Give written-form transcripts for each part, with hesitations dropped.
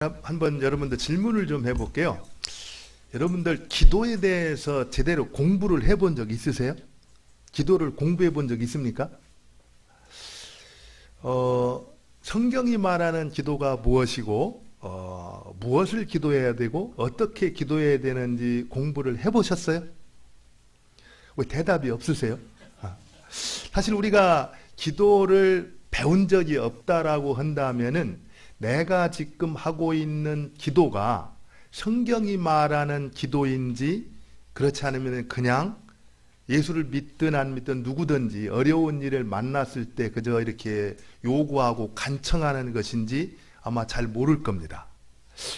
한번 여러분들 질문을 좀 해볼게요. 여러분들 기도에 대해서 제대로 공부를 해본 적 있으세요? 기도를 공부해 본 적 있습니까? 성경이 말하는 기도가 무엇이고 무엇을 기도해야 되고 어떻게 기도해야 되는지 공부를 해보셨어요? 왜 대답이 없으세요? 사실 우리가 기도를 배운 적이 없다라고 한다면은 내가 지금 하고 있는 기도가 성경이 말하는 기도인지 그렇지 않으면 그냥 예수를 믿든 안 믿든 누구든지 어려운 일을 만났을 때 그저 이렇게 요구하고 간청하는 것인지 아마 잘 모를 겁니다.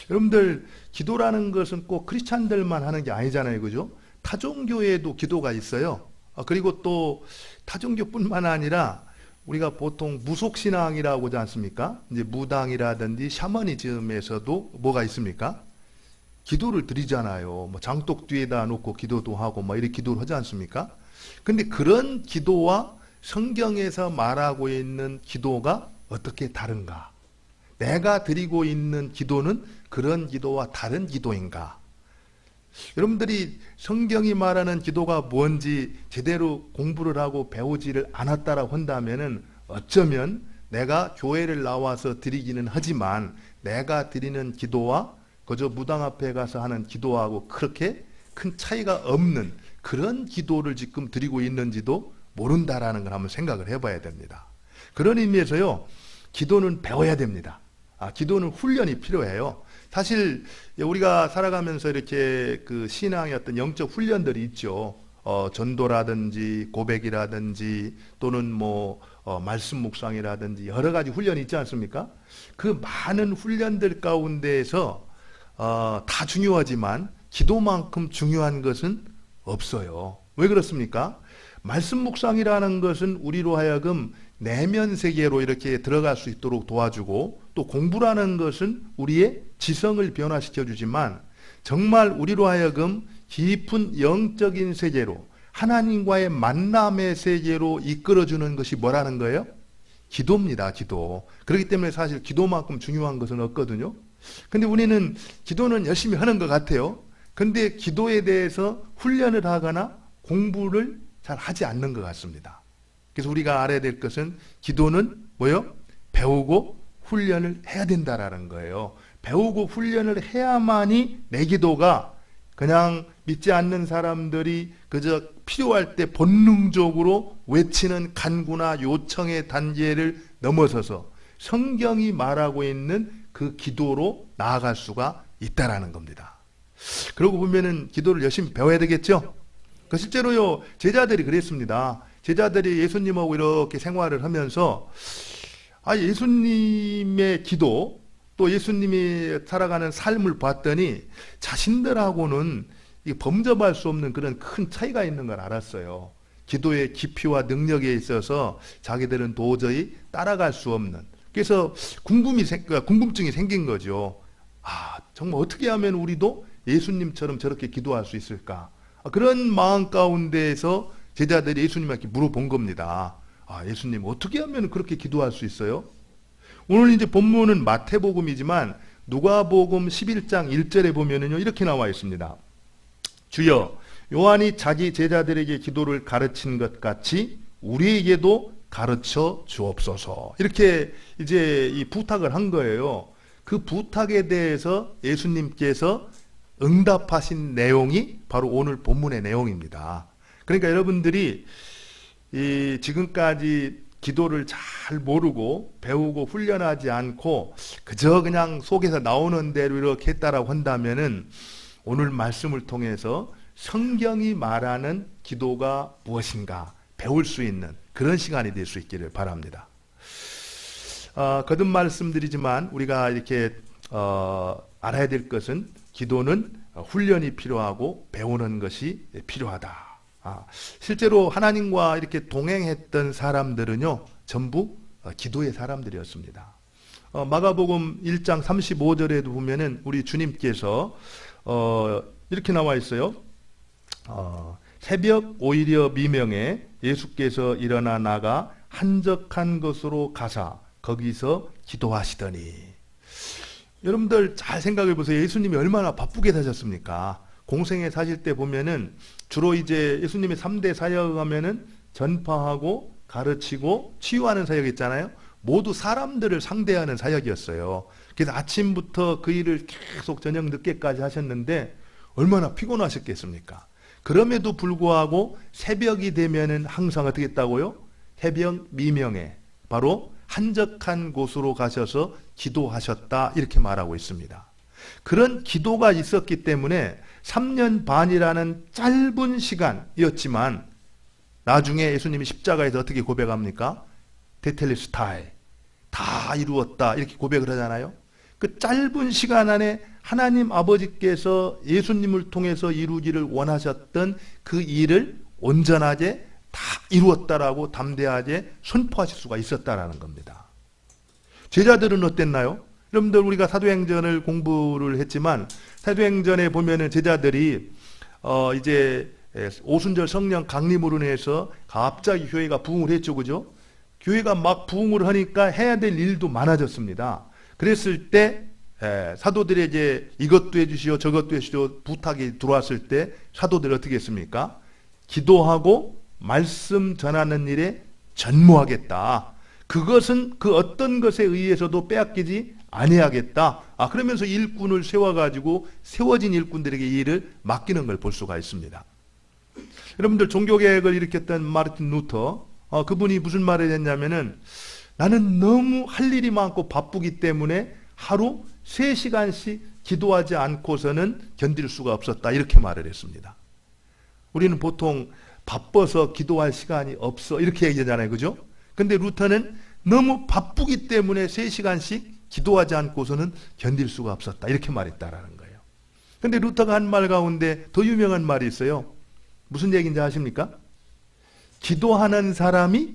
여러분들 기도라는 것은 꼭 크리스찬들만 하는 게 아니잖아요. 그죠? 타종교에도 기도가 있어요. 그리고 또 타종교뿐만 아니라 우리가 보통 무속신앙이라고 하지 않습니까? 이제 무당이라든지 샤머니즘에서도 뭐가 있습니까? 기도를 드리잖아요. 뭐 장독 뒤에다 놓고 기도도 하고 뭐 이렇게 기도를 하지 않습니까? 근데 그런 기도와 성경에서 말하고 있는 기도가 어떻게 다른가? 내가 드리고 있는 기도는 그런 기도와 다른 기도인가? 여러분들이 성경이 말하는 기도가 뭔지 제대로 공부를 하고 배우지를 않았다라고 한다면은 어쩌면 내가 교회를 나와서 드리기는 하지만 내가 드리는 기도와 그저 무당 앞에 가서 하는 기도하고 그렇게 큰 차이가 없는 그런 기도를 지금 드리고 있는지도 모른다라는 걸 한번 생각을 해봐야 됩니다. 그런 의미에서요, 기도는 배워야 됩니다. 기도는 훈련이 필요해요. 사실 우리가 살아가면서 이렇게 그 신앙의 어떤 영적 훈련들이 있죠. 전도라든지 고백이라든지 또는 말씀 묵상이라든지 여러 가지 훈련이 있지 않습니까? 그 많은 훈련들 가운데에서 다 중요하지만 기도만큼 중요한 것은 없어요. 왜 그렇습니까? 말씀 묵상이라는 것은 우리로 하여금 내면 세계로 이렇게 들어갈 수 있도록 도와주고 또 공부라는 것은 우리의 지성을 변화시켜 주지만 정말 우리로 하여금 깊은 영적인 세계로 하나님과의 만남의 세계로 이끌어주는 것이 뭐라는 거예요? 기도입니다. 기도. 그렇기 때문에 사실 기도만큼 중요한 것은 없거든요. 근데 우리는 기도는 열심히 하는 것 같아요. 근데 기도에 대해서 훈련을 하거나 공부를 잘 하지 않는 것 같습니다. 그래서 우리가 알아야 될 것은 기도는 뭐요? 배우고 훈련을 해야 된다라는 거예요. 배우고 훈련을 해야만이 내 기도가 그냥 믿지 않는 사람들이 그저 필요할 때 본능적으로 외치는 간구나 요청의 단계를 넘어서서 성경이 말하고 있는 그 기도로 나아갈 수가 있다라는 겁니다. 그러고 보면은 기도를 열심히 배워야 되겠죠? 실제로요, 제자들이 그랬습니다. 제자들이 예수님하고 이렇게 생활을 하면서 예수님의 기도 또 예수님이 살아가는 삶을 봤더니 자신들하고는 범접할 수 없는 그런 큰 차이가 있는 걸 알았어요. 기도의 깊이와 능력에 있어서 자기들은 도저히 따라갈 수 없는, 그래서 궁금증이 생긴 거죠. 정말 어떻게 하면 우리도 예수님처럼 저렇게 기도할 수 있을까? 그런 마음 가운데에서 제자들이 예수님께 물어본 겁니다. 예수님, 어떻게 하면 그렇게 기도할 수 있어요? 오늘 이제 본문은 마태복음이지만 누가복음 11장 1절에 보면은요, 이렇게 나와 있습니다. 주여, 요한이 자기 제자들에게 기도를 가르친 것 같이 우리에게도 가르쳐 주옵소서. 이렇게 이제 이 부탁을 한 거예요. 그 부탁에 대해서 예수님께서 응답하신 내용이 바로 오늘 본문의 내용입니다. 그러니까 여러분들이 지금까지 기도를 잘 모르고 배우고 훈련하지 않고 그저 그냥 속에서 나오는 대로 이렇게 했다라고 한다면은 오늘 말씀을 통해서 성경이 말하는 기도가 무엇인가 배울 수 있는 그런 시간이 될 수 있기를 바랍니다. 거듭 말씀드리지만 우리가 이렇게 알아야 될 것은 기도는 훈련이 필요하고 배우는 것이 필요하다. 실제로 하나님과 이렇게 동행했던 사람들은요, 전부 기도의 사람들이었습니다. 마가복음 1장 35절에도 보면은 우리 주님께서 이렇게 나와 있어요. 새벽 오히려 미명에 예수께서 일어나 나가 한적한 곳으로 가사 거기서 기도하시더니, 여러분들 잘 생각해 보세요. 예수님이 얼마나 바쁘게 사셨습니까? 공생에 사실 때 보면은 주로 이제 예수님의 3대 사역 하면은 전파하고 가르치고 치유하는 사역이 있잖아요. 모두 사람들을 상대하는 사역이었어요. 그래서 아침부터 그 일을 계속 저녁 늦게까지 하셨는데 얼마나 피곤하셨겠습니까? 그럼에도 불구하고 새벽이 되면은 항상 어떻게 했다고요? 새벽 미명에 바로 한적한 곳으로 가셔서 기도하셨다 이렇게 말하고 있습니다. 그런 기도가 있었기 때문에 3년 반이라는 짧은 시간이었지만 나중에 예수님이 십자가에서 어떻게 고백합니까? 테텔레스타이 다 이루었다 이렇게 고백을 하잖아요. 그 짧은 시간 안에 하나님 아버지께서 예수님을 통해서 이루기를 원하셨던 그 일을 온전하게 다 이루었다라고 담대하게 선포하실 수가 있었다라는 겁니다. 제자들은 어땠나요? 여러분들 우리가 사도행전을 공부를 했지만 사도행전에 보면은 제자들이 이제 오순절 성령 강림으로 인해서 갑자기 교회가 부흥을 했죠, 그죠? 교회가 막 부흥을 하니까 해야 될 일도 많아졌습니다. 그랬을 때 사도들에게 이것도 해주시오 저것도 해주시오 부탁이 들어왔을 때 사도들이 어떻게 했습니까? 기도하고 말씀 전하는 일에 전무하겠다. 그것은 그 어떤 것에 의해서도 빼앗기지 아니하겠다. 그러면서 일꾼을 세워가지고 세워진 일꾼들에게 이 일을 맡기는 걸 볼 수가 있습니다. 여러분들 종교개혁을 일으켰던 마르틴 루터 그분이 무슨 말을 했냐면은 나는 너무 할 일이 많고 바쁘기 때문에 하루 3시간씩 기도하지 않고서는 견딜 수가 없었다 이렇게 말을 했습니다. 우리는 보통 바빠서 기도할 시간이 없어 이렇게 얘기하잖아요, 그죠? 근데 루터는 너무 바쁘기 때문에 3시간씩 기도하지 않고서는 견딜 수가 없었다 이렇게 말했다라는 거예요. 근데 루터가 한 말 가운데 더 유명한 말이 있어요. 무슨 얘기인지 아십니까? 기도하는 사람이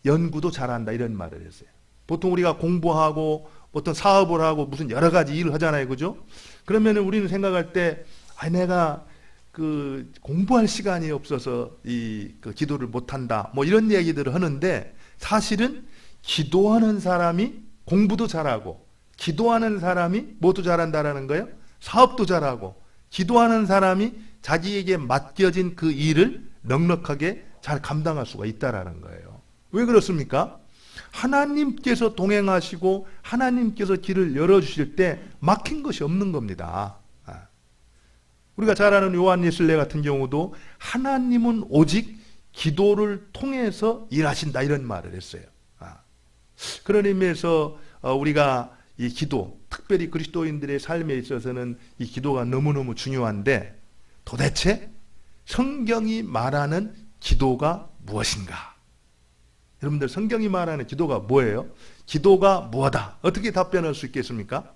연구도 잘한다 이런 말을 했어요. 보통 우리가 공부하고 어떤 사업을 하고 무슨 여러 가지 일을 하잖아요, 그죠? 그러면은 우리는 생각할 때 내가 그 공부할 시간이 없어서 그 기도를 못한다 뭐 이런 얘기들을 하는데 사실은 기도하는 사람이 공부도 잘하고 기도하는 사람이 뭐도 잘한다라는 거예요? 사업도 잘하고 기도하는 사람이 자기에게 맡겨진 그 일을 넉넉하게 잘 감당할 수가 있다라는 거예요. 왜 그렇습니까? 하나님께서 동행하시고 하나님께서 길을 열어주실 때 막힌 것이 없는 겁니다. 우리가 잘 아는 요한 예슬레 같은 경우도 하나님은 오직 기도를 통해서 일하신다 이런 말을 했어요. 그런 의미에서 우리가 이 기도, 특별히 그리스도인들의 삶에 있어서는 이 기도가 너무너무 중요한데 도대체 성경이 말하는 기도가 무엇인가? 여러분들 성경이 말하는 기도가 뭐예요? 기도가 뭐다? 어떻게 답변할 수 있겠습니까?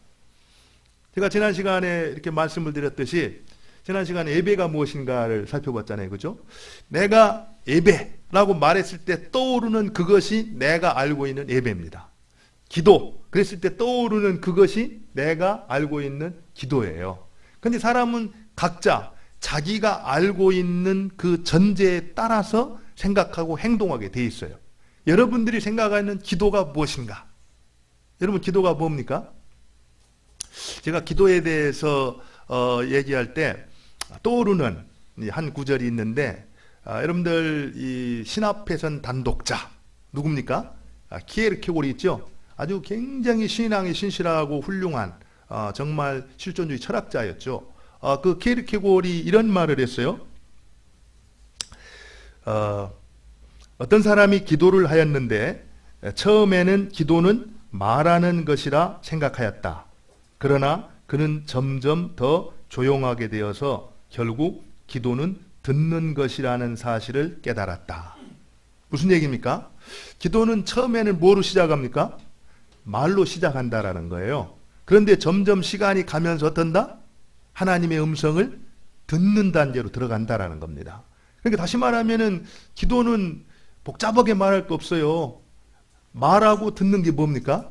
제가 지난 시간에 이렇게 말씀을 드렸듯이 지난 시간에 예배가 무엇인가를 살펴봤잖아요, 그죠? 내가 예배라고 말했을 때 떠오르는 그것이 내가 알고 있는 예배입니다. 기도, 그랬을 때 떠오르는 그것이 내가 알고 있는 기도예요. 근데 사람은 각자 자기가 알고 있는 그 전제에 따라서 생각하고 행동하게 돼 있어요. 여러분들이 생각하는 기도가 무엇인가? 여러분 기도가 뭡니까? 제가 기도에 대해서 얘기할 때 떠오르는 한 구절이 있는데 여러분들 이 신합회선 단독자 누굽니까? 키에르케고리 있죠? 아주 굉장히 신앙이 신실하고 훌륭한 정말 실존주의 철학자였죠. 그 키에르케고리 이런 말을 했어요. 어떤 사람이 기도를 하였는데 처음에는 기도는 말하는 것이라 생각하였다. 그러나 그는 점점 더 조용하게 되어서 결국 기도는 듣는 것이라는 사실을 깨달았다. 무슨 얘기입니까? 기도는 처음에는 뭐로 시작합니까? 말로 시작한다라는 거예요. 그런데 점점 시간이 가면서 어떤다? 하나님의 음성을 듣는 단계로 들어간다라는 겁니다. 그러니까 다시 말하면은 기도는 복잡하게 말할 거 없어요. 말하고 듣는 게 뭡니까?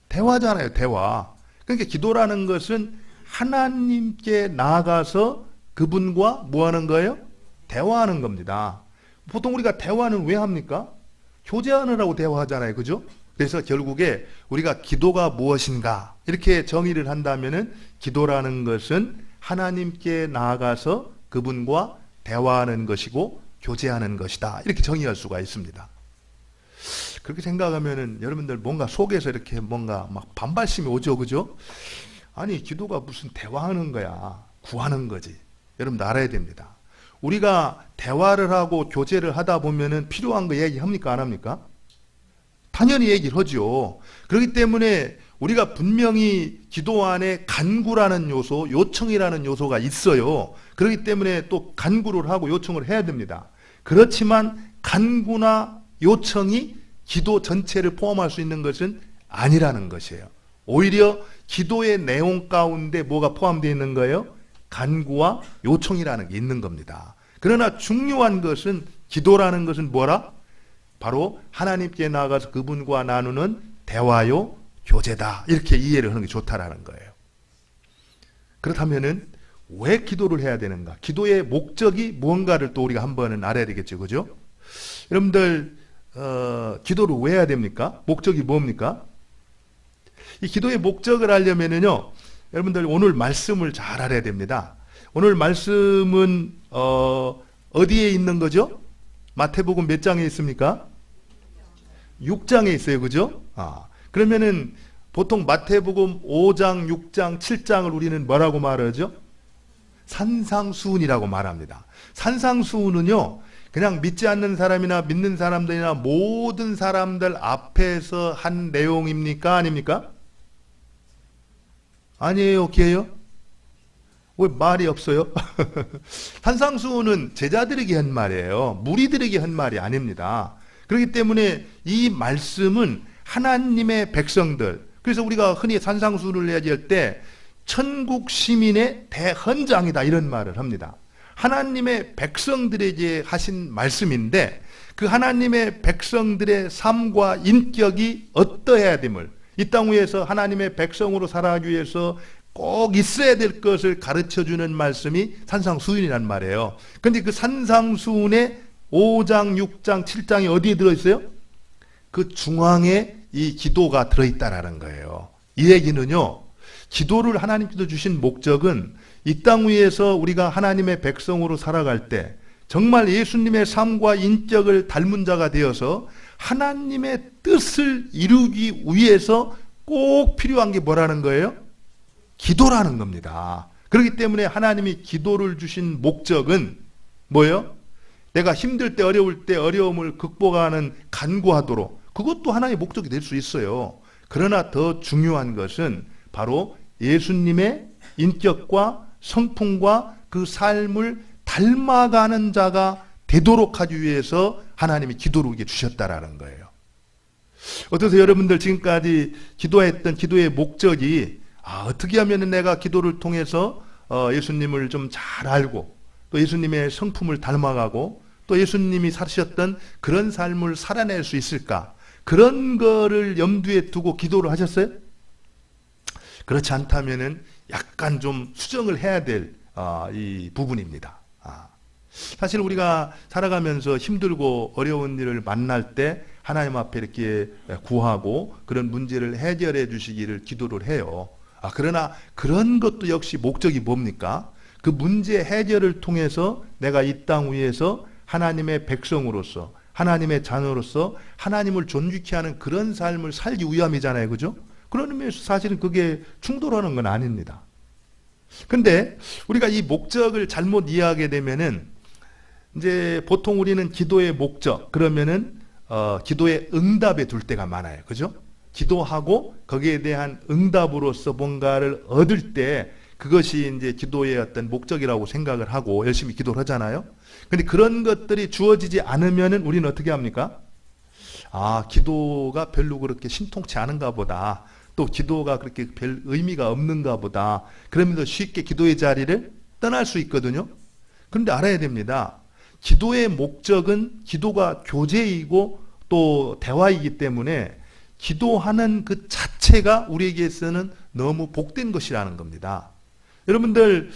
대화잖아요, 대화. 그러니까 기도라는 것은 하나님께 나아가서 그분과 뭐 하는 거예요? 대화하는 겁니다. 보통 우리가 대화는 왜 합니까? 교제하느라고 대화하잖아요, 그죠? 그래서 결국에 우리가 기도가 무엇인가 이렇게 정의를 한다면은 기도라는 것은 하나님께 나아가서 그분과 대화하는 것이고 교제하는 것이다. 이렇게 정의할 수가 있습니다. 그렇게 생각하면은 여러분들 뭔가 속에서 이렇게 뭔가 막 반발심이 오죠, 그죠? 아니, 기도가 무슨 대화하는 거야. 구하는 거지. 여러분들 알아야 됩니다. 우리가 대화를 하고 교제를 하다 보면은 필요한 거 얘기합니까? 안 합니까? 당연히 얘기를 하죠. 그렇기 때문에 우리가 분명히 기도 안에 간구라는 요소, 요청이라는 요소가 있어요. 그렇기 때문에 또 간구를 하고 요청을 해야 됩니다. 그렇지만 간구나 요청이 기도 전체를 포함할 수 있는 것은 아니라는 것이에요. 오히려 기도의 내용 가운데 뭐가 포함되어 있는 거예요? 간구와 요청이라는 게 있는 겁니다. 그러나 중요한 것은 기도라는 것은 뭐라? 바로 하나님께 나아가서 그분과 나누는 대화요, 교제다. 이렇게 이해를 하는 게 좋다라는 거예요. 그렇다면은 왜 기도를 해야 되는가? 기도의 목적이 무언가를 또 우리가 한번은 알아야 되겠죠, 그죠? 여러분들 기도를 왜 해야 됩니까? 목적이 뭡니까? 이 기도의 목적을 알려면은요, 여러분들 오늘 말씀을 잘 알아야 됩니다. 오늘 말씀은 어디에 있는 거죠? 마태복음 몇 장에 있습니까? 6장에 있어요, 그죠? 그러면은 보통 마태복음 5장, 6장, 7장을 우리는 뭐라고 말하죠? 산상수훈이라고 말합니다. 산상수훈은요, 그냥 믿지 않는 사람이나 믿는 사람들이나 모든 사람들 앞에서 한 내용입니까? 아닙니까? 아니에요, 기회요? 왜 말이 없어요? 산상수훈은 제자들에게 한 말이에요. 무리들에게 한 말이 아닙니다. 그렇기 때문에 이 말씀은 하나님의 백성들, 그래서 우리가 흔히 산상수훈을 얘기할 때 천국 시민의 대헌장이다 이런 말을 합니다. 하나님의 백성들에게 하신 말씀인데 그 하나님의 백성들의 삶과 인격이 어떠해야 됨을, 이 땅 위에서 하나님의 백성으로 살아가기 위해서 꼭 있어야 될 것을 가르쳐주는 말씀이 산상수훈이란 말이에요. 그런데 그 산상수훈의 5장, 6장, 7장이 어디에 들어있어요? 그 중앙에 이 기도가 들어있다라는 거예요. 이 얘기는요, 기도를 하나님께서 주신 목적은 이 땅 위에서 우리가 하나님의 백성으로 살아갈 때 정말 예수님의 삶과 인격을 닮은 자가 되어서 하나님의 뜻을 이루기 위해서 꼭 필요한 게 뭐라는 거예요? 기도라는 겁니다. 그렇기 때문에 하나님이 기도를 주신 목적은 뭐예요? 내가 힘들 때, 어려울 때 어려움을 극복하는 간구하도록, 그것도 하나의 목적이 될 수 있어요. 그러나 더 중요한 것은 바로 예수님의 인격과 성품과 그 삶을 닮아가는 자가 되도록 하기 위해서 하나님이 기도를 우리에게 주셨다라는 거예요. 어떠세요? 여러분들 지금까지 기도했던 기도의 목적이 어떻게 하면 내가 기도를 통해서 예수님을 좀 잘 알고 또 예수님의 성품을 닮아가고 또 예수님이 사셨던 그런 삶을 살아낼 수 있을까? 그런 거를 염두에 두고 기도를 하셨어요? 그렇지 않다면은 약간 좀 수정을 해야 될 이 부분입니다. 사실 우리가 살아가면서 힘들고 어려운 일을 만날 때 하나님 앞에 이렇게 구하고 그런 문제를 해결해 주시기를 기도를 해요. 그러나 그런 것도 역시 목적이 뭡니까? 그 문제 해결을 통해서 내가 이 땅 위에서 하나님의 백성으로서 하나님의 자녀로서 하나님을 존귀케 하는 그런 삶을 살기 위함이잖아요. 그죠? 그런 의미에서 사실은 그게 충돌하는 건 아닙니다. 근데 우리가 이 목적을 잘못 이해하게 되면은 이제 보통 우리는 기도의 목적 그러면은 기도의 응답에 둘 때가 많아요. 그죠? 기도하고 거기에 대한 응답으로서 뭔가를 얻을 때 그것이 이제 기도의 어떤 목적이라고 생각을 하고 열심히 기도를 하잖아요. 근데 그런 것들이 주어지지 않으면은 우리는 어떻게 합니까? 기도가 별로 그렇게 신통치 않은가 보다. 또 기도가 그렇게 별 의미가 없는가 보다. 그러면서 쉽게 기도의 자리를 떠날 수 있거든요. 그런데 알아야 됩니다. 기도의 목적은 기도가 교제이고 또 대화이기 때문에 기도하는 그 자체가 우리에게서는 너무 복된 것이라는 겁니다. 여러분들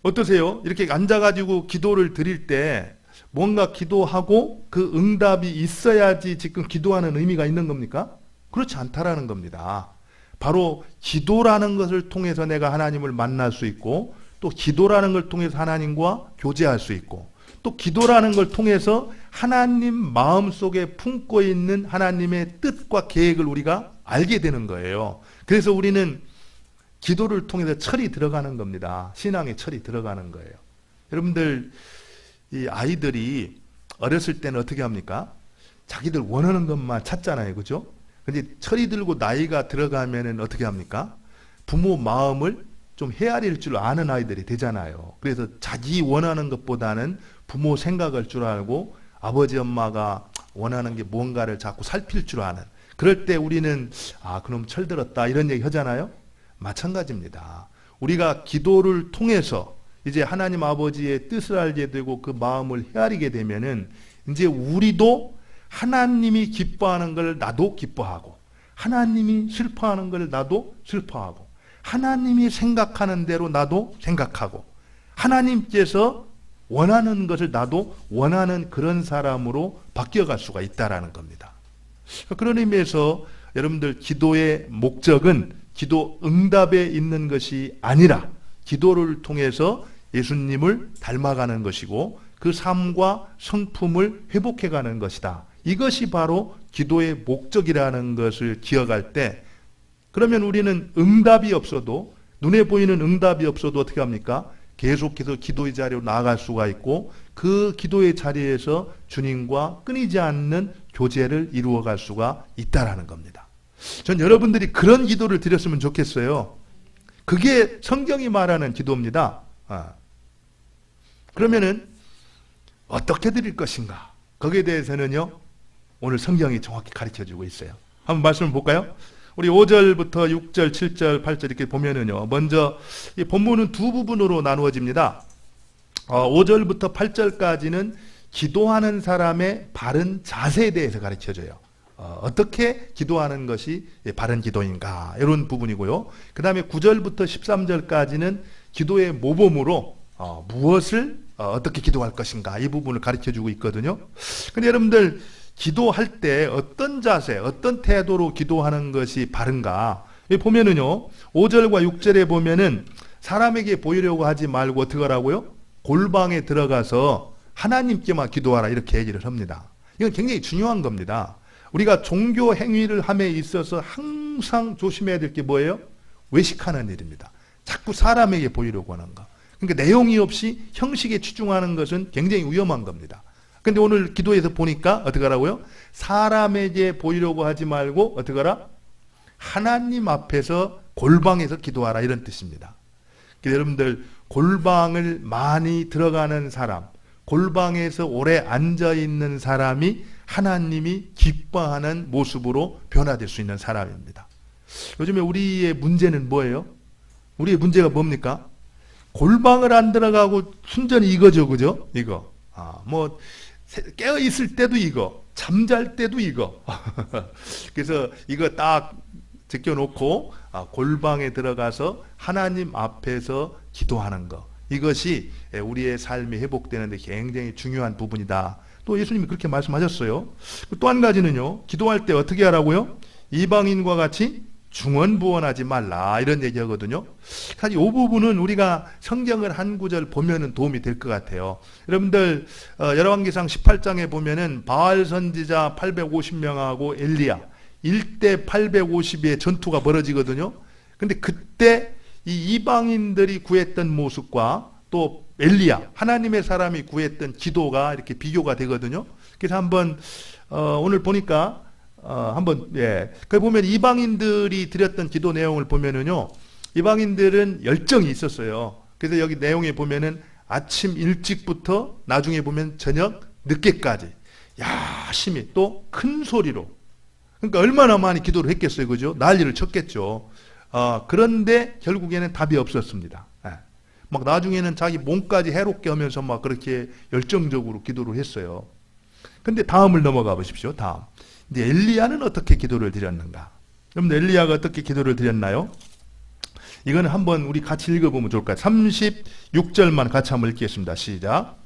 어떠세요? 이렇게 앉아가지고 기도를 드릴 때 뭔가 기도하고 그 응답이 있어야지 지금 기도하는 의미가 있는 겁니까? 그렇지 않다라는 겁니다. 바로 기도라는 것을 통해서 내가 하나님을 만날 수 있고, 또 기도라는 걸 통해서 하나님과 교제할 수 있고, 또 기도라는 걸 통해서 하나님 마음속에 품고 있는 하나님의 뜻과 계획을 우리가 알게 되는 거예요. 그래서 우리는 기도를 통해서 철이 들어가는 겁니다. 신앙의 철이 들어가는 거예요. 여러분들, 이 아이들이 어렸을 때는 어떻게 합니까? 자기들 원하는 것만 찾잖아요. 그죠? 근데 철이 들고 나이가 들어가면은 어떻게 합니까? 부모 마음을 좀 헤아릴 줄 아는 아이들이 되잖아요. 그래서 자기 원하는 것보다는 부모 생각할 줄 알고 아버지 엄마가 원하는 게 뭔가를 자꾸 살필 줄 아는, 그럴 때 우리는 그럼 철들었다 이런 얘기 하잖아요. 마찬가지입니다. 우리가 기도를 통해서 이제 하나님 아버지의 뜻을 알게 되고 그 마음을 헤아리게 되면은 이제 우리도 하나님이 기뻐하는 걸 나도 기뻐하고, 하나님이 슬퍼하는 걸 나도 슬퍼하고, 하나님이 생각하는 대로 나도 생각하고, 하나님께서 원하는 것을 나도 원하는 그런 사람으로 바뀌어갈 수가 있다라는 겁니다. 그런 의미에서 여러분들, 기도의 목적은 기도 응답에 있는 것이 아니라 기도를 통해서 예수님을 닮아가는 것이고 그 삶과 성품을 회복해가는 것이다. 이것이 바로 기도의 목적이라는 것을 기억할 때, 그러면 우리는 응답이 없어도, 눈에 보이는 응답이 없어도 어떻게 합니까? 계속해서 기도의 자리로 나아갈 수가 있고 그 기도의 자리에서 주님과 끊이지 않는 교제를 이루어갈 수가 있다라는 겁니다. 전 여러분들이 그런 기도를 드렸으면 좋겠어요. 그게 성경이 말하는 기도입니다. 그러면은 어떻게 드릴 것인가? 거기에 대해서는요, 오늘 성경이 정확히 가르쳐주고 있어요. 한번 말씀을 볼까요? 우리 5절부터 6절, 7절, 8절 이렇게 보면은요, 먼저 이 본문은 두 부분으로 나누어집니다. 5절부터 8절까지는 기도하는 사람의 바른 자세에 대해서 가르쳐줘요. 어떻게 기도하는 것이 바른 기도인가, 이런 부분이고요. 그 다음에 9절부터 13절까지는 기도의 모범으로 무엇을 어떻게 기도할 것인가, 이 부분을 가르쳐주고 있거든요. 근데 여러분들, 기도할 때 어떤 자세, 어떤 태도로 기도하는 것이 바른가? 여기 보면은요, 5절과 6절에 보면은 사람에게 보이려고 하지 말고 어떻게 하라고요? 골방에 들어가서 하나님께만 기도하라, 이렇게 얘기를 합니다. 이건 굉장히 중요한 겁니다. 우리가 종교 행위를 함에 있어서 항상 조심해야 될 게 뭐예요? 외식하는 일입니다. 자꾸 사람에게 보이려고 하는 거. 그러니까 내용이 없이 형식에 치중하는 것은 굉장히 위험한 겁니다. 근데 오늘 기도에서 보니까 어떻게 하라고요? 사람에게 보이려고 하지 말고 어떻게 하라? 하나님 앞에서 골방에서 기도하라, 이런 뜻입니다. 여러분들, 골방을 많이 들어가는 사람, 골방에서 오래 앉아있는 사람이 하나님이 기뻐하는 모습으로 변화될 수 있는 사람입니다. 요즘에 우리의 문제는 뭐예요? 우리의 문제가 뭡니까? 골방을 안 들어가고 순전히 이거죠, 그죠? 이거. 깨어 있을 때도 이거, 잠잘 때도 이거. 그래서 이거 딱 제껴놓고 골방에 들어가서 하나님 앞에서 기도하는 것, 이것이 우리의 삶이 회복되는 데 굉장히 중요한 부분이다. 또 예수님이 그렇게 말씀하셨어요. 또 한 가지는요, 기도할 때 어떻게 하라고요? 이방인과 같이 중언부언하지 말라, 이런 얘기하거든요. 사실 이 부분은 우리가 성경을 한 구절 보면은 도움이 될 것 같아요. 여러분들, 열왕기상 18장에 보면은 바알 선지자 850명하고 엘리야 1대 850의 전투가 벌어지거든요. 근데 그때 이 이방인들이 구했던 모습과 또 엘리야, 하나님의 사람이 구했던 기도가 이렇게 비교가 되거든요. 그래서 한번 오늘 보니까 거기 보면 이방인들이 드렸던 기도 내용을 보면은요, 이방인들은 열정이 있었어요. 그래서 여기 내용에 보면은 아침 일찍부터 나중에 보면 저녁 늦게까지 열심히 또 큰 소리로, 그러니까 얼마나 많이 기도를 했겠어요, 그죠? 난리를 쳤겠죠. 그런데 결국에는 답이 없었습니다. 막 나중에는 자기 몸까지 해롭게 하면서 막 그렇게 열정적으로 기도를 했어요. 근데 다음을 넘어가 보십시오. 다음. 근데 엘리야는 어떻게 기도를 드렸는가? 여러분, 엘리야가 어떻게 기도를 드렸나요? 이거는 한번 우리 같이 읽어보면 좋을까요? 36절만 같이 한번 읽겠습니다. 시작.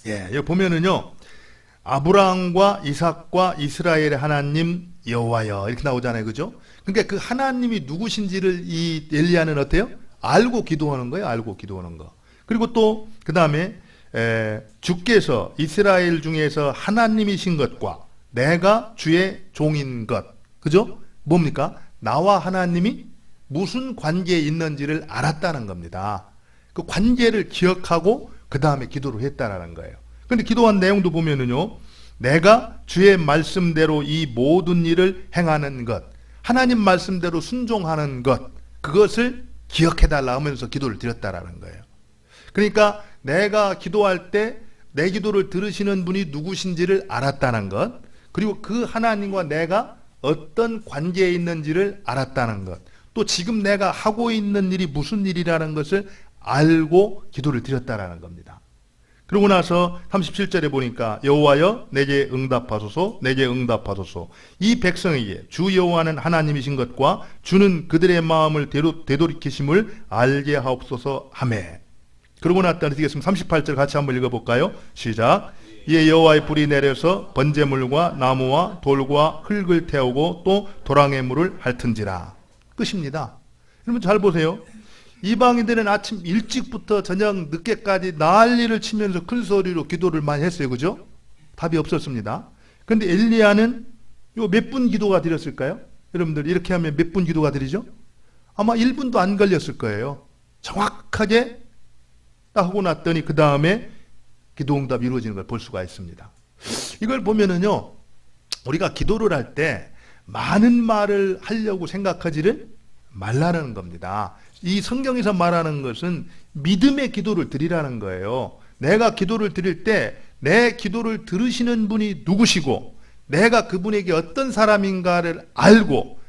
예, 여기 보면은요, 아브라함과 이삭과 이스라엘의 하나님 여호와여 이렇게 나오잖아요, 그죠? 그러니까 그 하나님이 누구신지를 이 엘리야는 어때요? 알고 기도하는 거예요, 알고 기도하는 거. 그리고 또 그 다음에 주께서 이스라엘 중에서 하나님이신 것과 내가 주의 종인 것, 그죠? 뭡니까? 나와 하나님이 무슨 관계에 있는지를 알았다는 겁니다. 그 관계를 기억하고 그 다음에 기도를 했다라는 거예요. 근데 기도한 내용도 보면은요, 내가 주의 말씀대로 이 모든 일을 행하는 것, 하나님 말씀대로 순종하는 것, 그것을 기억해달라 하면서 기도를 드렸다라는 거예요. 그러니까 내가 기도할 때 내 기도를 들으시는 분이 누구신지를 알았다는 것, 그리고 그 하나님과 내가 어떤 관계에 있는지를 알았다는 것, 또 지금 내가 하고 있는 일이 무슨 일이라는 것을 알고 기도를 드렸다라는 겁니다. 그러고 나서 37절에 보니까 여호와여 내게 응답하소서, 내게 응답하소서. 이 백성에게 주 여호와는 하나님이신 것과 주는 그들의 마음을 되돌이키심을 알게 하옵소서 하매. 그러고 났다 드리겠습니다. 38절 같이 한번 읽어볼까요? 시작. 이에 여호와의 불이 내려서 번제물과 나무와 돌과 흙을 태우고 또 도랑의 물을 핥은지라. 끝입니다. 여러분 잘 보세요. 이방인들은 아침 일찍부터 저녁 늦게까지 난리를 치면서 큰 소리로 기도를 많이 했어요. 그죠? 답이 없었습니다. 그런데 엘리야는 요 몇 분 기도가 드렸을까요? 여러분들 이렇게 하면 몇 분 기도가 드리죠? 아마 1분도 안 걸렸을 거예요. 정확하게 딱 하고 났더니 그 다음에 기도응답이 이루어지는 걸 볼 수가 있습니다. 이걸 보면은요, 우리가 기도를 할 때 많은 말을 하려고 생각하지를 말라는 겁니다. 이 성경에서 말하는 것은 믿음의 기도를 드리라는 거예요. 내가 기도를 드릴 때 내 기도를 들으시는 분이 누구시고 내가 그분에게 어떤 사람인가를 알고,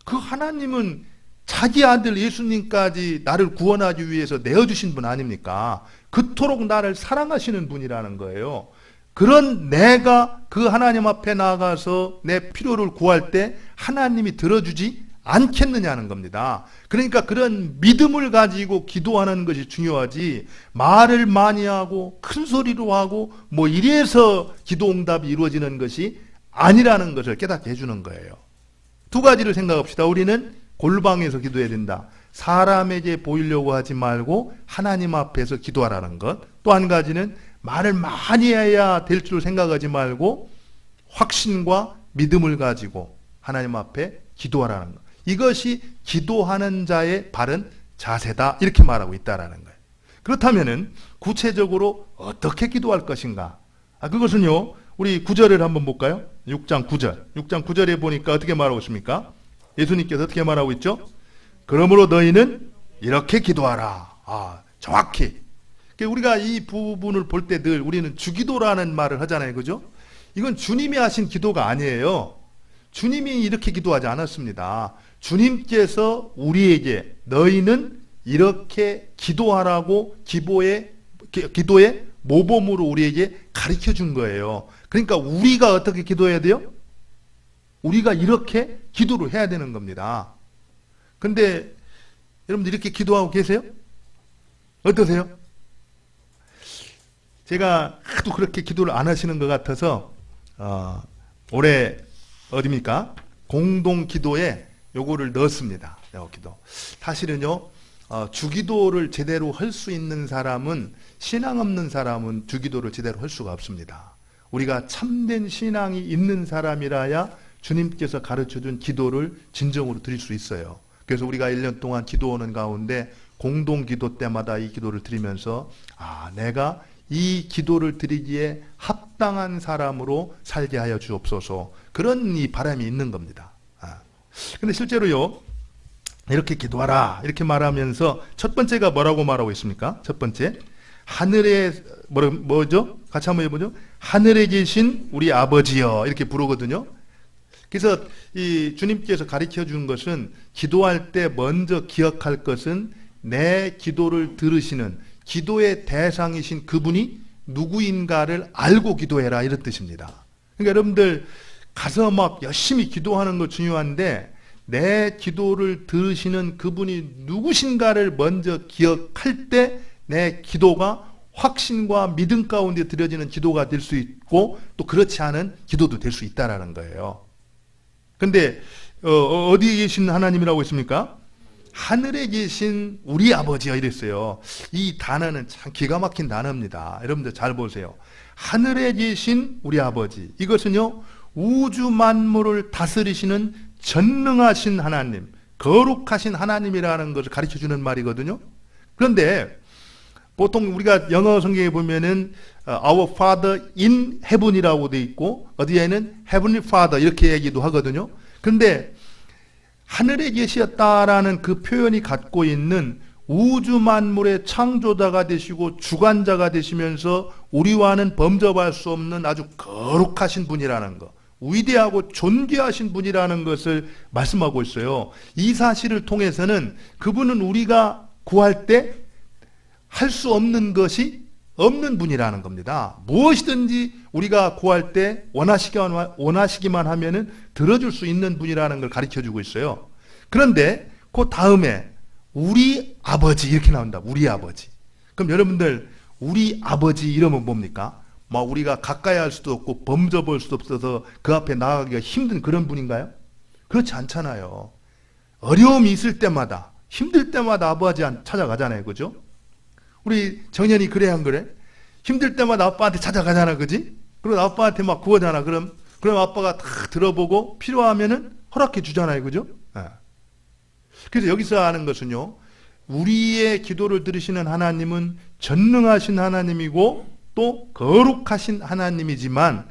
그 하나님은 자기 아들 예수님까지 나를 구원하기 위해서 내어주신 분 아닙니까? 그토록 나를 사랑하시는 분이라는 거예요. 그런 내가 그 하나님 앞에 나가서 내 필요를 구할 때 하나님이 들어주지 않겠느냐는 겁니다. 그러니까 그런 믿음을 가지고 기도하는 것이 중요하지, 말을 많이 하고 큰 소리로 하고 뭐 이래서 기도응답이 이루어지는 것이 아니라는 것을 깨닫게 해주는 거예요. 두 가지를 생각합시다. 우리는 골방에서 기도해야 된다. 사람에게 보이려고 하지 말고 하나님 앞에서 기도하라는 것. 또 한 가지는 말을 많이 해야 될 줄 생각하지 말고 확신과 믿음을 가지고 하나님 앞에 기도하라는 것. 이것이 기도하는 자의 바른 자세다, 이렇게 말하고 있다라는 거예요. 그렇다면은 구체적으로 어떻게 기도할 것인가? 그것은요, 우리 9절을 한번 볼까요? 6장 9절. 6장 9절에 보니까 어떻게 말하고 있습니까? 예수님께서 어떻게 말하고 있죠? 그러므로 너희는 이렇게 기도하라. 정확히. 우리가 이 부분을 볼 때 늘 우리는 주기도라는 말을 하잖아요. 그죠? 이건 주님이 하신 기도가 아니에요. 주님이 이렇게 기도하지 않았습니다. 주님께서 우리에게 너희는 이렇게 기도하라고 기도의 모범으로 우리에게 가르쳐 준 거예요. 그러니까 우리가 어떻게 기도해야 돼요? 우리가 이렇게 기도를 해야 되는 겁니다. 근데 여러분들 이렇게 기도하고 계세요? 어떠세요? 제가 하도 그렇게 기도를 안 하시는 것 같아서 올해 어디입니까? 공동 기도에 요거를 넣었습니다. 기도. 사실은요, 주기도를 제대로 할 수 있는 사람은, 신앙 없는 사람은 주기도를 제대로 할 수가 없습니다. 우리가 참된 신앙이 있는 사람이라야 주님께서 가르쳐준 기도를 진정으로 드릴 수 있어요. 그래서 우리가 1년 동안 기도하는 가운데 공동 기도 때마다 이 기도를 드리면서 내가 이 기도를 드리기에 합당한 사람으로 살게 하여 주옵소서, 그런 이 바람이 있는 겁니다. 근데 실제로요, 이렇게 기도하라 이렇게 말하면서 첫 번째가 뭐라고 말하고 있습니까? 첫 번째, 하늘에 뭐죠? 같이 한번 해보죠. 하늘에 계신 우리 아버지여, 이렇게 부르거든요. 그래서 이 주님께서 가르쳐 준 것은, 기도할 때 먼저 기억할 것은 내 기도를 들으시는 기도의 대상이신 그분이 누구인가를 알고 기도해라, 이런 뜻입니다. 그러니까 여러분들 가서 막 열심히 기도하는 거 중요한데, 내 기도를 들으시는 그분이 누구신가를 먼저 기억할 때 내 기도가 확신과 믿음 가운데 드려지는 기도가 될 수 있고 또 그렇지 않은 기도도 될 수 있다라는 거예요. 근데 어디에 계신 하나님이라고 했습니까? 하늘에 계신 우리 아버지가 이랬어요. 이 단어는 참 기가 막힌 단어입니다. 여러분들 잘 보세요. 하늘에 계신 우리 아버지. 이것은요, 우주 만물을 다스리시는 전능하신 하나님, 거룩하신 하나님이라는 것을 가르쳐 주는 말이거든요. 그런데 보통 우리가 영어 성경에 보면은 Our Father in Heaven이라고 돼 있고 어디에는 Heavenly Father 이렇게 얘기도 하거든요. 그런데 하늘에 계셨다라는 그 표현이 갖고 있는 우주 만물의 창조자가 되시고 주관자가 되시면서 우리와는 범접할 수 없는 아주 거룩하신 분이라는 것, 위대하고 존귀하신 분이라는 것을 말씀하고 있어요. 이 사실을 통해서는 그분은 우리가 구할 때 할 수 없는 것이 없는 분이라는 겁니다. 무엇이든지 우리가 구할 때 원하시기만 하면은 들어줄 수 있는 분이라는 걸 가르쳐 주고 있어요. 그런데 그 다음에 우리 아버지 이렇게 나온다. 우리 아버지. 그럼 여러분들 우리 아버지 이러면 뭡니까? 막 우리가 가까이 할 수도 없고 범접할 수도 없어서 그 앞에 나가기가 힘든 그런 분인가요? 그렇지 않잖아요. 어려움이 있을 때마다 힘들 때마다 아버지 찾아가잖아요. 그죠? 우리 정연이 그래 안 그래? 힘들 때마다 아빠한테 찾아가잖아. 그지? 그리고 아빠한테 막 구하잖아. 그럼 아빠가 다 들어보고 필요하면은 허락해 주잖아요. 그죠? 네. 그래서 여기서 하는 것은요, 우리의 기도를 들으시는 하나님은 전능하신 하나님이고 또 거룩하신 하나님이지만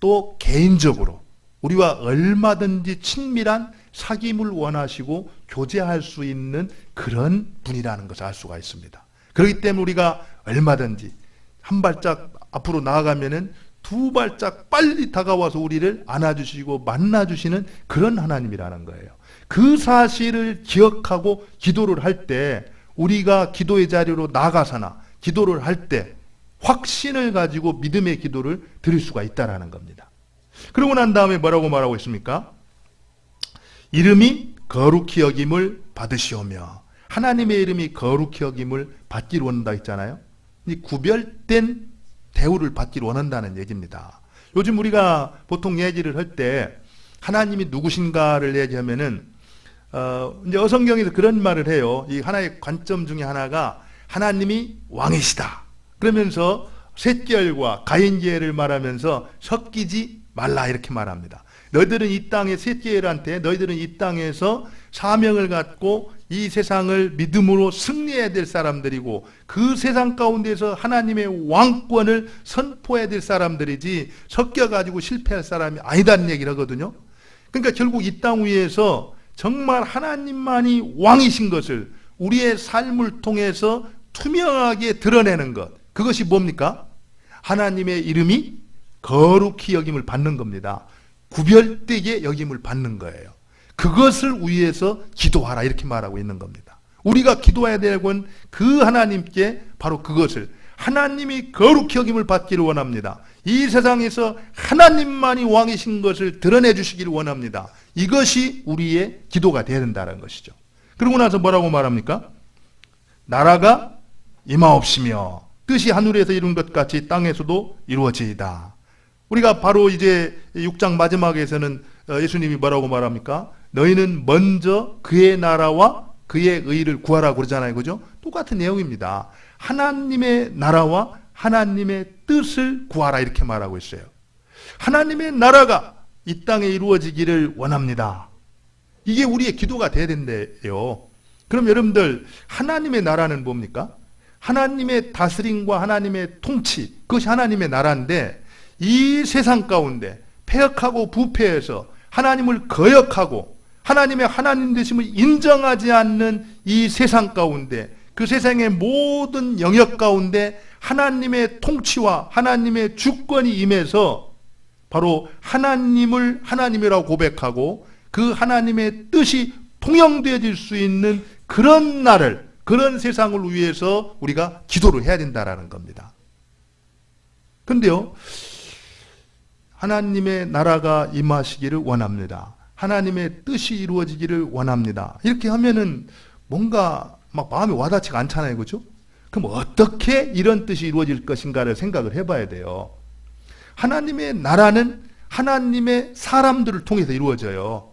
또 개인적으로 우리와 얼마든지 친밀한 사귐을 원하시고 교제할 수 있는 그런 분이라는 것을 알 수가 있습니다. 그렇기 때문에 우리가 얼마든지 한 발짝 앞으로 나아가면은 두 발짝 빨리 다가와서 우리를 안아주시고 만나주시는 그런 하나님이라는 거예요. 그 사실을 기억하고 기도를 할 때 우리가 기도의 자리로 나가서나 기도를 할 때 확신을 가지고 믿음의 기도를 드릴 수가 있다라는 겁니다. 그러고 난 다음에 뭐라고 말하고 있습니까? 이름이 거룩히 여김을 받으시오며, 하나님의 이름이 거룩히 여김을 받기를 원한다 했잖아요. 이 구별된 대우를 받기를 원한다는 얘기입니다. 요즘 우리가 보통 얘기를 할 때 하나님이 누구신가를 얘기하면은 이제 어성경에서 그런 말을 해요. 이 하나의 관점 중에 하나가 하나님이 왕이시다. 그러면서 셋계열과 가인계열을 말하면서 섞이지 말라 이렇게 말합니다. 너희들은 이 땅의 셋계열한테 너희들은 이 땅에서 사명을 갖고 이 세상을 믿음으로 승리해야 될 사람들이고 그 세상 가운데서 하나님의 왕권을 선포해야 될 사람들이지 섞여가지고 실패할 사람이 아니다는 얘기를 하거든요. 그러니까 결국 이 땅 위에서 정말 하나님만이 왕이신 것을 우리의 삶을 통해서 투명하게 드러내는 것, 그것이 뭡니까? 하나님의 이름이 거룩히 여김을 받는 겁니다. 구별되게 여김을 받는 거예요. 그것을 위해서 기도하라 이렇게 말하고 있는 겁니다. 우리가 기도해야 될 건 그 하나님께 바로 그것을, 하나님이 거룩히 여김을 받기를 원합니다. 이 세상에서 하나님만이 왕이신 것을 드러내 주시기를 원합니다. 이것이 우리의 기도가 되어야 된다는 것이죠. 그러고 나서 뭐라고 말합니까? 나라가 임하옵시며 뜻이 하늘에서 이룬 것 같이 땅에서도 이루어지이다. 우리가 바로 이제 6장 마지막에서는 예수님이 뭐라고 말합니까? 너희는 먼저 그의 나라와 그의 의를 구하라고 그러잖아요. 그죠? 똑같은 내용입니다. 하나님의 나라와 하나님의 뜻을 구하라 이렇게 말하고 있어요. 하나님의 나라가 이 땅에 이루어지기를 원합니다. 이게 우리의 기도가 돼야 된대요. 그럼 여러분들 하나님의 나라는 뭡니까? 하나님의 다스림과 하나님의 통치, 그것이 하나님의 나라인데 이 세상 가운데 패역하고 부패해서 하나님을 거역하고 하나님의 하나님 되심을 인정하지 않는 이 세상 가운데, 그 세상의 모든 영역 가운데 하나님의 통치와 하나님의 주권이 임해서 바로 하나님을 하나님이라고 고백하고 그 하나님의 뜻이 통용되어질 수 있는 그런 날을, 그런 세상을 위해서 우리가 기도를 해야 된다라는 겁니다. 근데요, 하나님의 나라가 임하시기를 원합니다. 하나님의 뜻이 이루어지기를 원합니다. 이렇게 하면은 뭔가 막 마음이 와닿지가 않잖아요. 그죠? 그럼 어떻게 이런 뜻이 이루어질 것인가를 생각을 해봐야 돼요. 하나님의 나라는 하나님의 사람들을 통해서 이루어져요.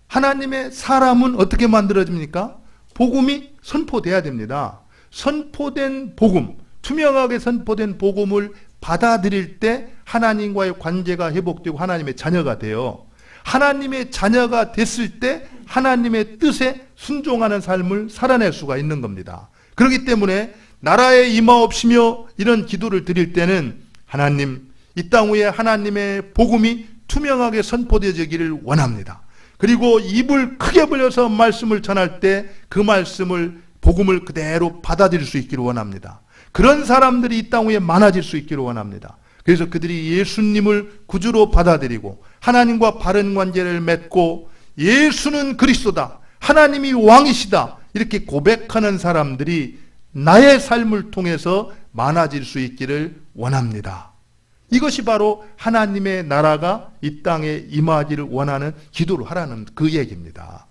하나님의 사람은 어떻게 만들어집니까? 복음이 선포돼야 됩니다. 선포된 복음, 투명하게 선포된 복음을 받아들일 때 하나님과의 관계가 회복되고 하나님의 자녀가 돼요. 하나님의 자녀가 됐을 때 하나님의 뜻에 순종하는 삶을 살아낼 수가 있는 겁니다. 그렇기 때문에 나라에 임하옵시며 이런 기도를 드릴 때는 하나님, 이 땅 위에 하나님의 복음이 투명하게 선포되어지기를 원합니다. 그리고 입을 크게 벌려서 말씀을 전할 때 그 말씀을, 복음을 그대로 받아들일 수 있기를 원합니다. 그런 사람들이 이 땅 위에 많아질 수 있기를 원합니다. 그래서 그들이 예수님을 구주로 받아들이고 하나님과 바른 관계를 맺고 예수는 그리스도다, 하나님이 왕이시다, 이렇게 고백하는 사람들이 나의 삶을 통해서 많아질 수 있기를 원합니다. 이것이 바로 하나님의 나라가 이 땅에 임하기를 원하는 기도를 하라는 그 얘기입니다.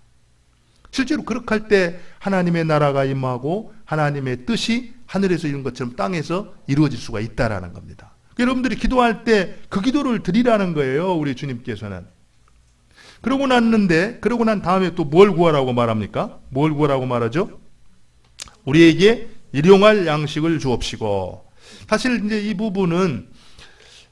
실제로 그렇게 할 때 하나님의 나라가 임하고 하나님의 뜻이 하늘에서 이룬 것처럼 땅에서 이루어질 수가 있다라는 겁니다. 여러분들이 기도할 때 그 기도를 드리라는 거예요, 우리 주님께서는. 그러고 난 다음에 또 뭘 구하라고 말합니까? 뭘 구하라고 말하죠? 우리에게 일용할 양식을 주옵시고. 사실 이제 이 부분은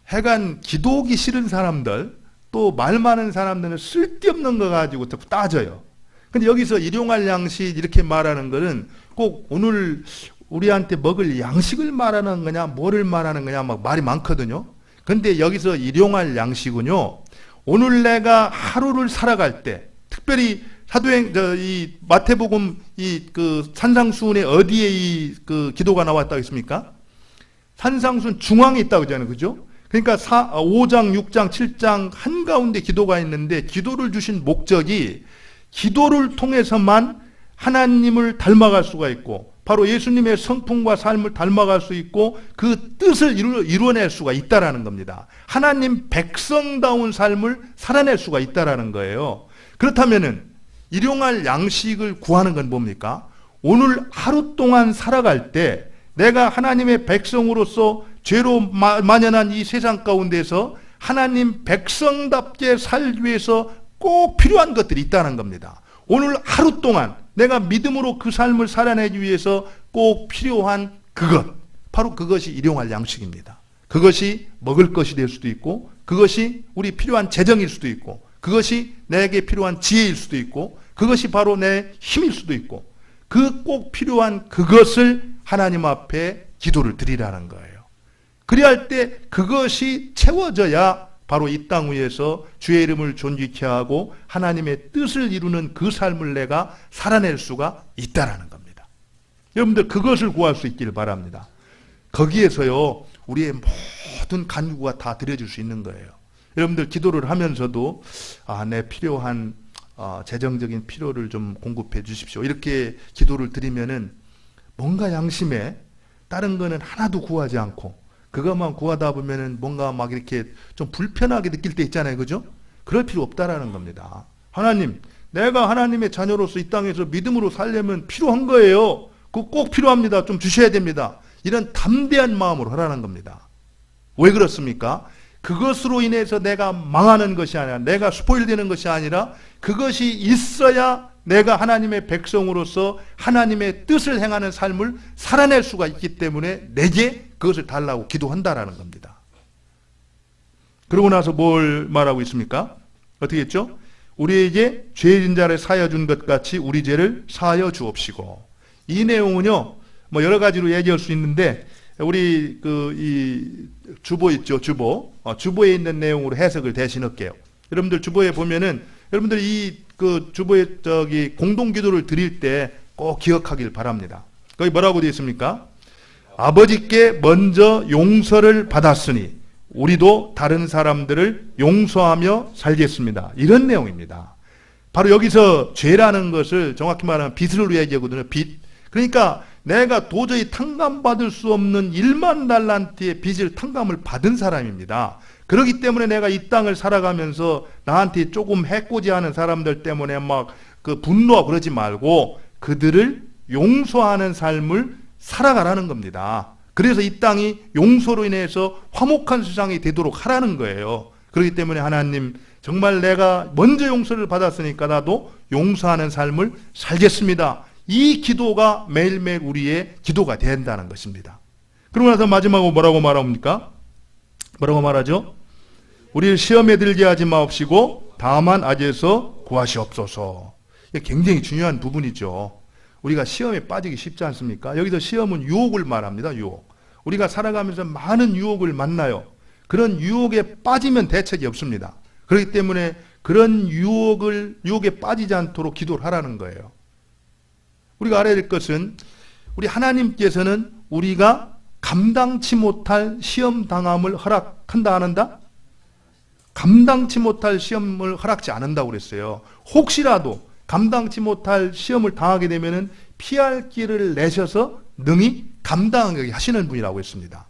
하여간 기도하기 싫은 사람들, 또 말 많은 사람들은 쓸데없는 거 가지고 따져요. 근데 여기서 일용할 양식 이렇게 말하는 거는 꼭 오늘 우리한테 먹을 양식을 말하는 거냐, 뭐를 말하는 거냐, 막 말이 많거든요. 근데 여기서 일용할 양식은요, 오늘 내가 하루를 살아갈 때, 특별히 이 마태복음 그 산상수훈에 어디에 그 기도가 나왔다고 했습니까? 산상수훈 중앙에 있다고 하잖아요. 그죠? 그러니까 5장, 6장, 7장 한가운데 기도가 있는데, 기도를 주신 목적이 기도를 통해서만 하나님을 닮아갈 수가 있고, 바로 예수님의 성품과 삶을 닮아갈 수 있고 그 뜻을 이루어낼 수가 있다라는 겁니다. 하나님 백성다운 삶을 살아낼 수가 있다라는 거예요. 그렇다면은 일용할 양식을 구하는 건 뭡니까? 오늘 하루 동안 살아갈 때 내가 하나님의 백성으로서 죄로 만연한 이 세상 가운데서 하나님 백성답게 살기 위해서 꼭 필요한 것들이 있다는 겁니다. 오늘 하루 동안 내가 믿음으로 그 삶을 살아내기 위해서 꼭 필요한 그것, 바로 그것이 일용할 양식입니다. 그것이 먹을 것이 될 수도 있고, 그것이 우리 필요한 재정일 수도 있고, 그것이 내게 필요한 지혜일 수도 있고, 그것이 바로 내 힘일 수도 있고, 그 꼭 필요한 그것을 하나님 앞에 기도를 드리라는 거예요. 그래야 할 때 그것이 채워져야 바로 이 땅 위에서 주의 이름을 존귀케 하고 하나님의 뜻을 이루는 그 삶을 내가 살아낼 수가 있다라는 겁니다. 여러분들 그것을 구할 수 있기를 바랍니다. 거기에서요, 우리의 모든 간구가 다 드려질 수 있는 거예요. 여러분들 기도를 하면서도 내 필요한 재정적인 필요를 좀 공급해 주십시오, 이렇게 기도를 드리면은 뭔가 양심에 다른 거는 하나도 구하지 않고 그것만 구하다 보면은 뭔가 막 이렇게 좀 불편하게 느낄 때 있잖아요. 그죠? 그럴 필요 없다라는 겁니다. 하나님, 내가 하나님의 자녀로서 이 땅에서 믿음으로 살려면 필요한 거예요. 그거 꼭 필요합니다. 좀 주셔야 됩니다. 이런 담대한 마음으로 하라는 겁니다. 왜 그렇습니까? 그것으로 인해서 내가 망하는 것이 아니라, 내가 스포일되는 것이 아니라, 그것이 있어야 내가 하나님의 백성으로서 하나님의 뜻을 행하는 삶을 살아낼 수가 있기 때문에 내게 그것을 달라고 기도한다라는 겁니다. 그러고 나서 뭘 말하고 있습니까? 어떻게 했죠? 우리에게 죄인 자를 사하여 준 것 같이 우리 죄를 사하여 주옵시고. 이 내용은요, 뭐 여러 가지로 얘기할 수 있는데, 우리 이 주보 있죠, 주보. 주보에 있는 내용으로 해석을 대신 할게요. 여러분들 주보에 보면은, 여러분들 그 주보에 공동 기도를 드릴 때 꼭 기억하길 바랍니다. 거기 뭐라고 되어 있습니까? 아버지께 먼저 용서를 받았으니 우리도 다른 사람들을 용서하며 살겠습니다. 이런 내용입니다. 바로 여기서 죄라는 것을 정확히 말하면 빚을 얘기하거든요. 빚. 그러니까 내가 도저히 탕감받을 수 없는 1만 달란트의 빚을 탕감을 받은 사람입니다. 그렇기 때문에 내가 이 땅을 살아가면서 나한테 조금 해코지하는 사람들 때문에 막 그 분노하고 그러지 말고 그들을 용서하는 삶을 살아가라는 겁니다. 그래서 이 땅이 용서로 인해서 화목한 세상이 되도록 하라는 거예요. 그렇기 때문에 하나님, 정말 내가 먼저 용서를 받았으니까 나도 용서하는 삶을 살겠습니다. 이 기도가 매일매일 우리의 기도가 된다는 것입니다. 그러고 나서 마지막으로 뭐라고 말합니까? 뭐라고 말하죠? 우리를 시험에 들게 하지 마옵시고 다만 악에서 구하시옵소서. 이게 굉장히 중요한 부분이죠. 우리가 시험에 빠지기 쉽지 않습니까? 여기서 시험은 유혹을 말합니다. 유혹. 우리가 살아가면서 많은 유혹을 만나요. 그런 유혹에 빠지면 대책이 없습니다. 그렇기 때문에 그런 유혹에 빠지지 않도록 기도를 하라는 거예요. 우리가 알아야 될 것은, 우리 하나님께서는 우리가 감당치 못할 시험 당함을 허락한다 안 한다? 감당치 못할 시험을 허락지 않는다고 그랬어요. 혹시라도 감당치 못할 시험을 당하게 되면은 피할 길을 내셔서 능히 감당하게 하시는 분이라고 했습니다.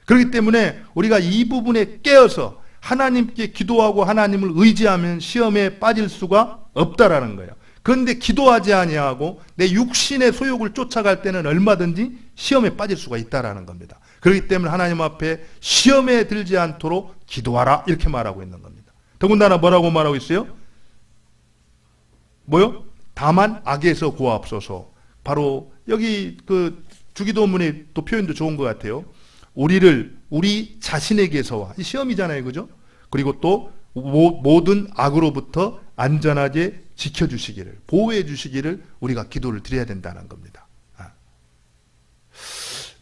그렇기 때문에 우리가 이 부분에 깨어서 하나님께 기도하고 하나님을 의지하면 시험에 빠질 수가 없다라는 거예요. 그런데 기도하지 아니하고 내 육신의 소욕을 쫓아갈 때는 얼마든지 시험에 빠질 수가 있다라는 겁니다. 그렇기 때문에 하나님 앞에 시험에 들지 않도록 기도하라, 이렇게 말하고 있는 겁니다. 더군다나 뭐라고 말하고 있어요? 뭐요? 다만 악에서 구하옵소서. 바로 여기 그 주기도문의 또 표현도 좋은 것 같아요. 우리 자신에게서와, 이 시험이잖아요, 그죠? 그리고 또 모든 악으로부터 안전하게 지켜주시기를, 보호해 주시기를 우리가 기도를 드려야 된다는 겁니다.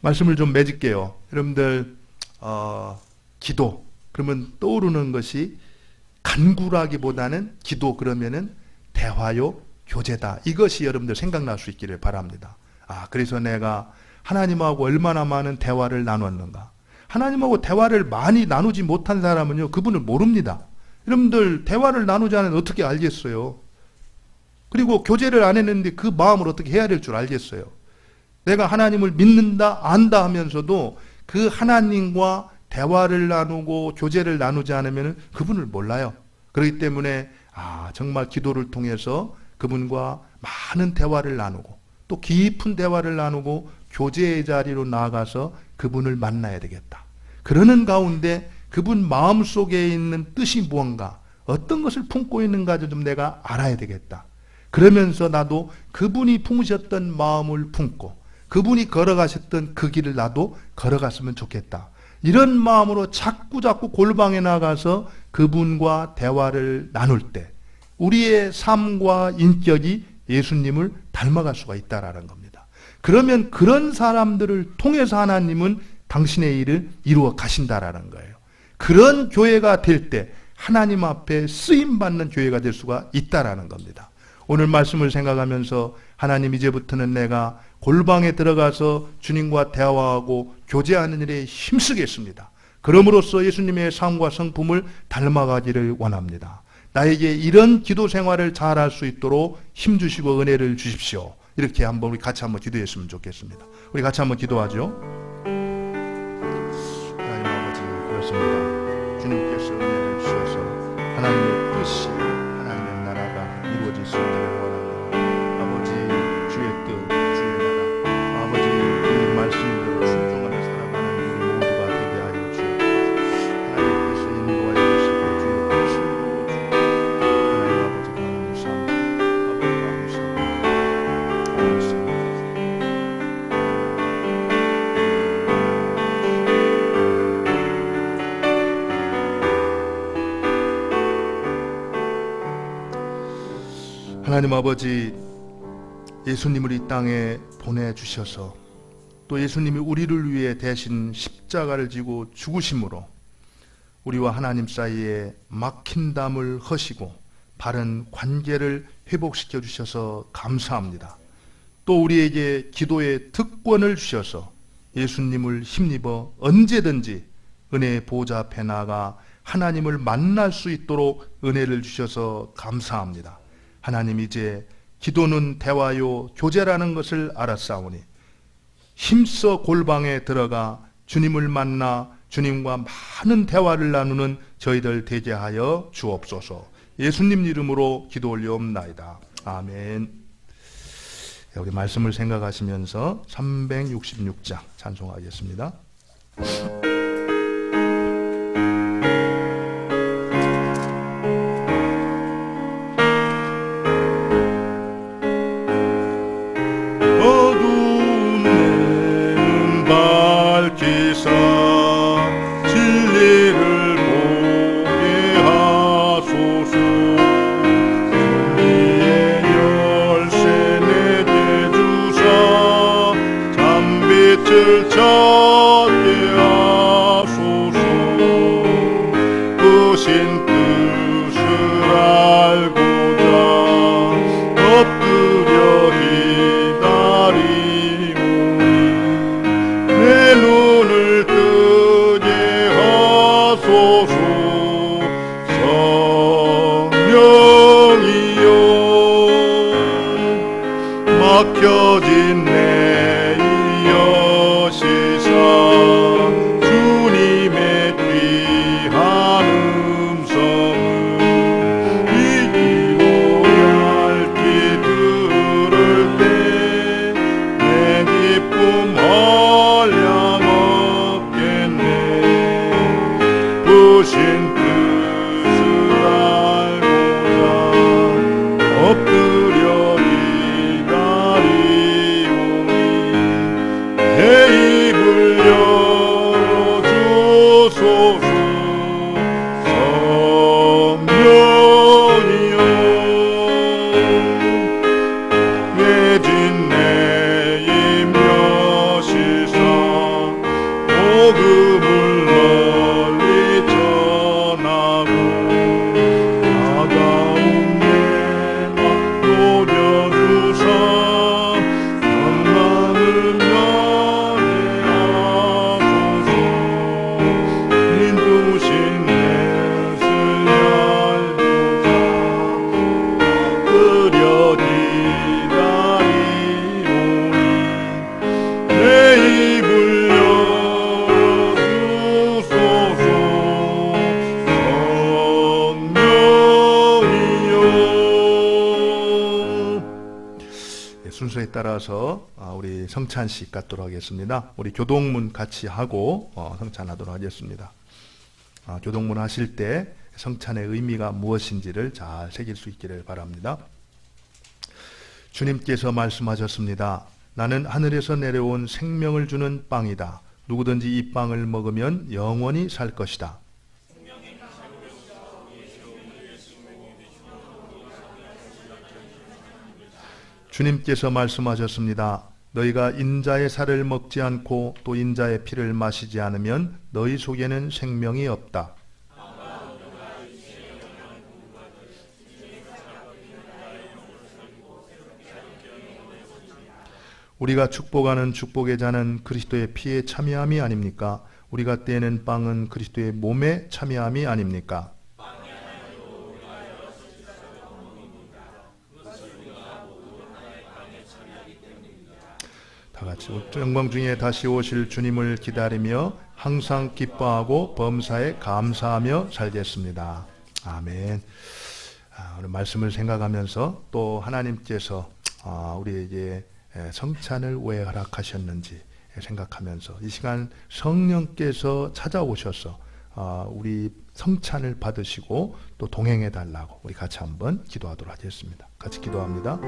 말씀을 좀 맺을게요. 여러분들, 기도 그러면 떠오르는 것이 간구라기보다는 기도 그러면은 대화요, 교제다. 이것이 여러분들 생각날 수 있기를 바랍니다. 그래서 내가 하나님하고 얼마나 많은 대화를 나눴는가. 하나님하고 대화를 많이 나누지 못한 사람은요, 그분을 모릅니다. 여러분들, 대화를 나누지 않으면 어떻게 알겠어요? 그리고 교제를 안 했는데 그 마음을 어떻게 해야 될 줄 알겠어요? 내가 하나님을 믿는다, 안다 하면서도 그 하나님과 대화를 나누고 교제를 나누지 않으면 그분을 몰라요. 그렇기 때문에 정말 기도를 통해서 그분과 많은 대화를 나누고 또 깊은 대화를 나누고 교제의 자리로 나아가서 그분을 만나야 되겠다. 그러는 가운데 그분 마음속에 있는 뜻이 무언가, 어떤 것을 품고 있는가 좀 내가 알아야 되겠다. 그러면서 나도 그분이 품으셨던 마음을 품고 그분이 걸어가셨던 그 길을 나도 걸어갔으면 좋겠다. 이런 마음으로 자꾸 골방에 나가서 그분과 대화를 나눌 때 우리의 삶과 인격이 예수님을 닮아갈 수가 있다라는 겁니다. 그러면 그런 사람들을 통해서 하나님은 당신의 일을 이루어 가신다라는 거예요. 그런 교회가 될 때 하나님 앞에 쓰임받는 교회가 될 수가 있다라는 겁니다. 오늘 말씀을 생각하면서 하나님, 이제부터는 내가 골방에 들어가서 주님과 대화하고 교제하는 일에 힘쓰겠습니다. 그럼으로써 예수님의 삶과 성품을 닮아가기를 원합니다. 나에게 이런 기도 생활을 잘할 수 있도록 힘주시고 은혜를 주십시오. 이렇게 한번 우리 같이 한번 기도했으면 좋겠습니다. 우리 같이 한번 기도하죠. 하나님 아버지, 그렇습니다. 주님께서 은혜를 주셔서 하나님의 뜻이, 하나님의 나라가 이루어질 수 있기를 원합니다. 아버지, 주의 뜻, 주의 나라, 아버지 이 말씀대로 순종하며 살아가는 우리 모두가 되게 하여 주옵소서. 하나님께서 인도하여 주시고 주의 말씀으로 하나님 아버지 감사합니다. 아버지 감사합니다. 하나님 아버지, 예수님을 이 땅에 보내주셔서 또 예수님이 우리를 위해 대신 십자가를 지고 죽으심으로 우리와 하나님 사이에 막힌 담을 허시고 바른 관계를 회복시켜 주셔서 감사합니다. 또 우리에게 기도의 특권을 주셔서 예수님을 힘입어 언제든지 은혜의 보좌 앞에 나가 하나님을 만날 수 있도록 은혜를 주셔서 감사합니다. 하나님, 이제 기도는 대화요 교제라는 것을 알았사오니 힘써 골방에 들어가 주님을 만나 주님과 많은 대화를 나누는 저희들 되게 하여 주옵소서. 예수님 이름으로 기도 올려옵나이다. 아멘. 우리 말씀을 생각하시면서 366장 찬송하겠습니다. 어두운 내는 밝히사 진리를 보게 하소서. 진리의 열쇠 내게 주사 잠빛을 찾게 하소서. 크신 뜻을 알고자 엎드려 기다리오니 내 눈을 뜨게 하소서. 성령이여 막혀진 내 이어시사 주님의 귀한 음성을 이기고 얇게 들을 때 내 기쁨 한량없겠네. 부신 뜻을 알고자 엎드려 기다리오니 내 입을 열어주소서. 성령이여 외진 내 임여시사 복음을 널리 전하고 아가운 예만 노려주사 영광을 면회하소서. 인두신 내 슬얄고자 엎드려 기다리오니 내 입을 열어주소서. 성령이여. 순서에 따라서 우리 성찬식 갖도록 하겠습니다. 우리 교동문 같이 하고 성찬하도록 하겠습니다. 교동문 하실 때 성찬의 의미가 무엇인지를 잘 새길 수 있기를 바랍니다. 주님께서 말씀하셨습니다. 나는 하늘에서 내려온 생명을 주는 빵이다. 누구든지 이 빵을 먹으면 영원히 살 것이다. 주님께서 말씀하셨습니다. 너희가 인자의 살을 먹지 않고 또 인자의 피를 마시지 않으면 너희 속에는 생명이 없다. 우리가 축복하는 축복의 잔은 그리스도의 피에 참여함이 아닙니까? 우리가 떼는 빵은 그리스도의 몸에 참여함이 아닙니까? 다 같이 영광 중에 다시 오실 주님을 기다리며 항상 기뻐하고 범사에 감사하며 살겠습니다. 아멘. 오늘 말씀을 생각하면서 또 하나님께서 우리에게 성찬을 왜 허락하셨는지 생각하면서 이 시간 성령께서 찾아오셔서 우리 성찬을 받으시고 또 동행해 달라고 우리 같이 한번 기도하도록 하겠습니다. 같이 기도합니다.